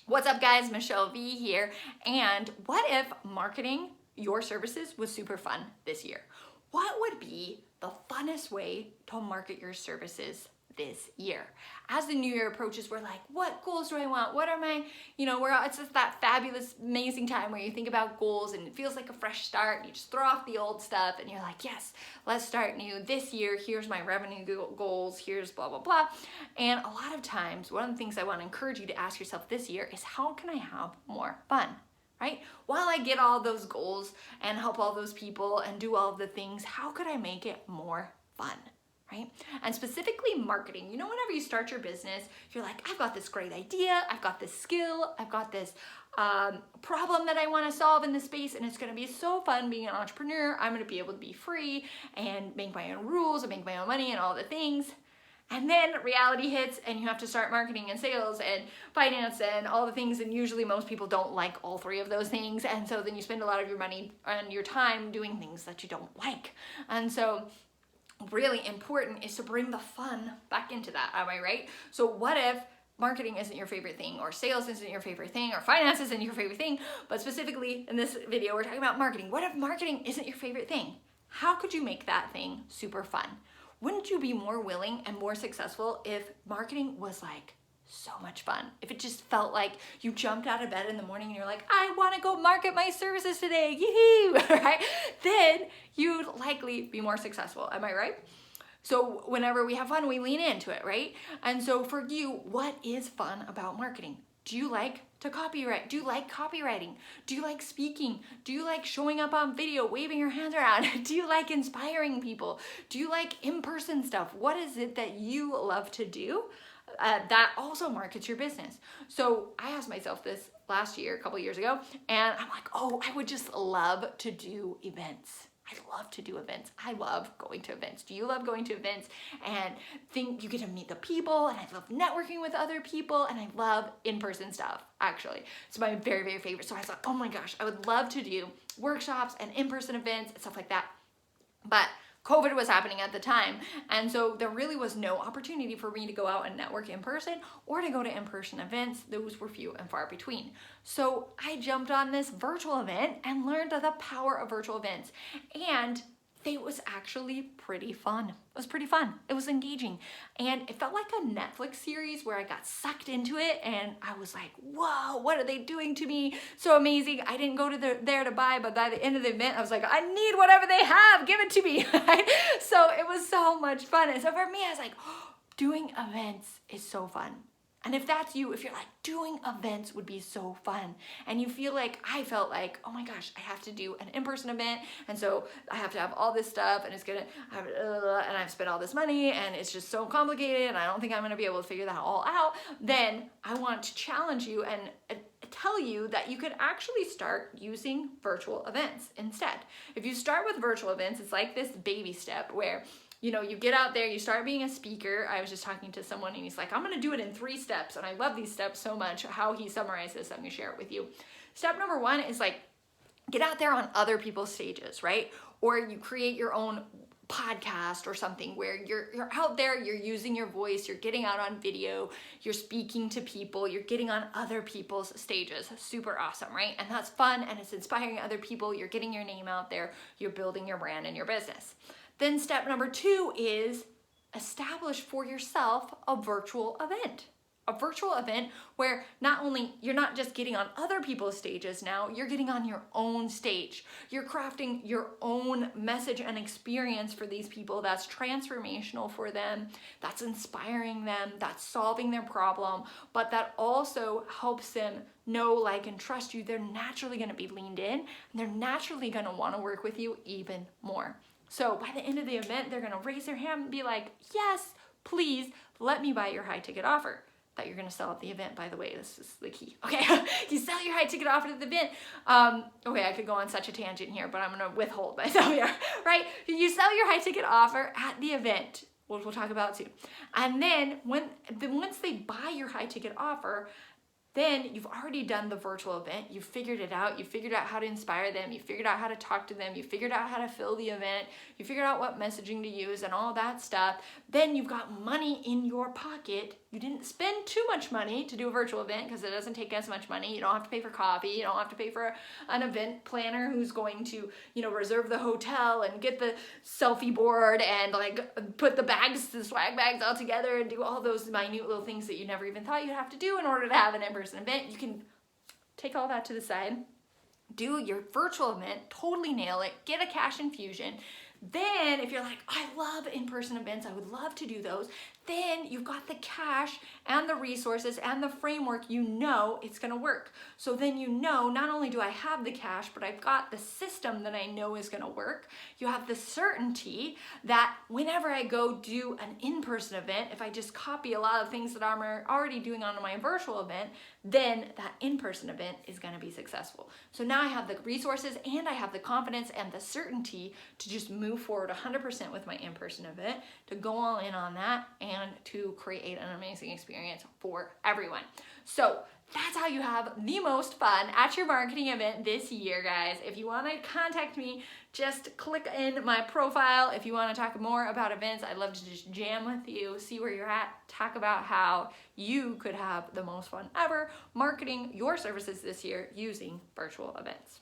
What's up guys, Michelle V here. And what if marketing your services was super fun this year? What would be the funnest way to market your services this year? As the new year approaches, we're like, what goals do I want? What are my, it's just that fabulous, amazing time where you think about goals and it feels like a fresh start and you just throw off the old stuff and you're like, yes, let's start new this year. Here's my revenue goals. Here's blah, blah, blah. And a lot of times, one of the things I want to encourage you to ask yourself this year is how can I have more fun? Right? While I get all those goals and help all those people and do all of the things, how could I make it more fun? Right? And specifically marketing, whenever you start your business, you're like, I've got this great idea, I've got this skill, I've got this problem that I want to solve in this space, and it's going to be so fun being an entrepreneur. I'm going to be able to be free and make my own rules and make my own money and all the things. And then reality hits and you have to start marketing and sales and finance and all the things, and usually most people don't like all three of those things, and so then you spend a lot of your money and your time doing things that you don't like. And so really important is to bring the fun back into that, am I right? So what if marketing isn't your favorite thing, or sales isn't your favorite thing, or finance isn't your favorite thing, but specifically in this video we're talking about marketing. What if marketing isn't your favorite thing? How could you make that thing super fun? Wouldn't you be more willing and more successful if marketing was like so much fun? If it just felt like you jumped out of bed in the morning and you're like, I want to go market my services today, yoo-hoo, right? Then you'd likely be more successful, am I right? So whenever we have fun, we lean into it, right? And so for you, what is fun about marketing? Do you like to copyright? Do you like copywriting? Do you like speaking? Do you like showing up on video, waving your hands around? Do you like inspiring people? Do you like in-person stuff? What is it that you love to do that also markets your business? So I asked myself this last year, a couple years ago, and I'm like, oh, I would just love to do events. I love to do events. I love going to events. Do you love going to events and think you get to meet the people? And I love networking with other people, and I love in-person stuff, actually. It's my very, very favorite. So I thought, oh my gosh, I would love to do workshops and in-person events and stuff like that. But COVID was happening at the time, and so there really was no opportunity for me to go out and network in person or to go to in-person events. Those were few and far between. So I jumped on this virtual event and learned the power of virtual events, and it was actually pretty fun. It was pretty fun. It was engaging, and it felt like a Netflix series where I got sucked into it, and I was like, whoa, what are they doing to me? So amazing. I didn't go to there to buy, but by the end of the event, I was like, I need whatever they have. Give it to me. So it was so much fun. And so for me, I was like, oh, doing events is so fun. And if that's you, if you're like, doing events would be so fun, and you feel like, I felt like, oh my gosh, I have to do an in-person event, and so I have to have all this stuff, and it's gonna have, and I've spent all this money, and it's just so complicated, and I don't think I'm gonna be able to figure that all out, then I want to challenge you and tell you that you could actually start using virtual events instead. If you start with virtual events, it's like this baby step where you get out there, you start being a speaker. I was just talking to someone and he's like, I'm gonna do it in 3 steps. And I love these steps so much. How he summarized this, I'm gonna share it with you. Step number 1 is like, get out there on other people's stages, right? Or you create your own podcast or something where you're out there, you're using your voice, you're getting out on video, you're speaking to people, you're getting on other people's stages. Super awesome, right? And that's fun, and it's inspiring other people. You're getting your name out there, you're building your brand and your business. Then step number 2 is establish for yourself a virtual event. A virtual event where not only you're not just getting on other people's stages now, you're getting on your own stage. You're crafting your own message and experience for these people that's transformational for them, that's inspiring them, that's solving their problem, but that also helps them know, like, and trust you. They're naturally going to be leaned in, and they're naturally going to want to work with you even more. So by the end of the event, they're going to raise their hand and be like, yes, please let me buy your high ticket offer that you're going to sell at the event, by the way. This is the key. Okay, you sell your high ticket offer at the event. Okay, I could go on such a tangent here, but I'm going to withhold myself here, right? You sell your high ticket offer at the event, which we'll talk about soon. And then once they buy your high ticket offer, then you've already done the virtual event. You figured it out. You figured out how to inspire them. You figured out how to talk to them. You figured out how to fill the event. You figured out what messaging to use and all that stuff. Then you've got money in your pocket. You didn't spend too much money to do a virtual event because it doesn't take as much money. You don't have to pay for coffee. You don't have to pay for an event planner who's going to, reserve the hotel and get the selfie board and like put the swag bags all together and do all those minute little things that you never even thought you'd have to do in order to have an in-person event. You can take all that to the side, do your virtual event, totally nail it, get a cash infusion. Then if you're like, I love in-person events, I would love to do those, then you've got the cash and the resources and the framework, it's gonna work. So then not only do I have the cash, but I've got the system that I know is gonna work. You have the certainty that whenever I go do an in-person event, if I just copy a lot of things that I'm already doing on my virtual event, then that in-person event is gonna be successful. So now I have the resources and I have the confidence and the certainty to just move forward 100% with my in-person event, to go all in on that and to create an amazing experience for everyone. So that's how you have the most fun at your marketing event this year, guys. If you want to contact me, just click in my profile. If you want to talk more about events, I'd love to just jam with you, see where you're at, talk about how you could have the most fun ever marketing your services this year using virtual events.